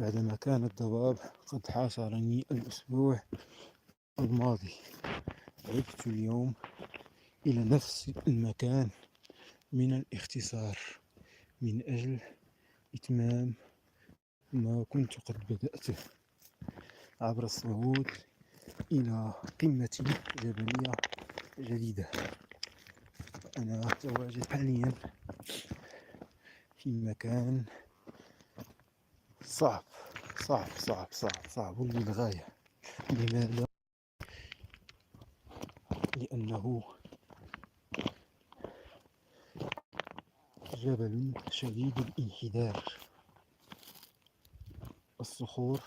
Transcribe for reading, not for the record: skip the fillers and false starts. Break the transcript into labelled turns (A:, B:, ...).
A: بعدما كان الضباب قد حاصرني الأسبوع الماضي. عدت اليوم إلى نفس المكان من الاختصار من أجل إتمام ما كنت قد بدأته عبر الصعود إلى قمة جبلية جديدة. أنا أتواجد حاليا في مكان صعب صعب صعب صعب صعب للغاية. لماذا؟ لأنه جبل شديد الانحدار. الصخور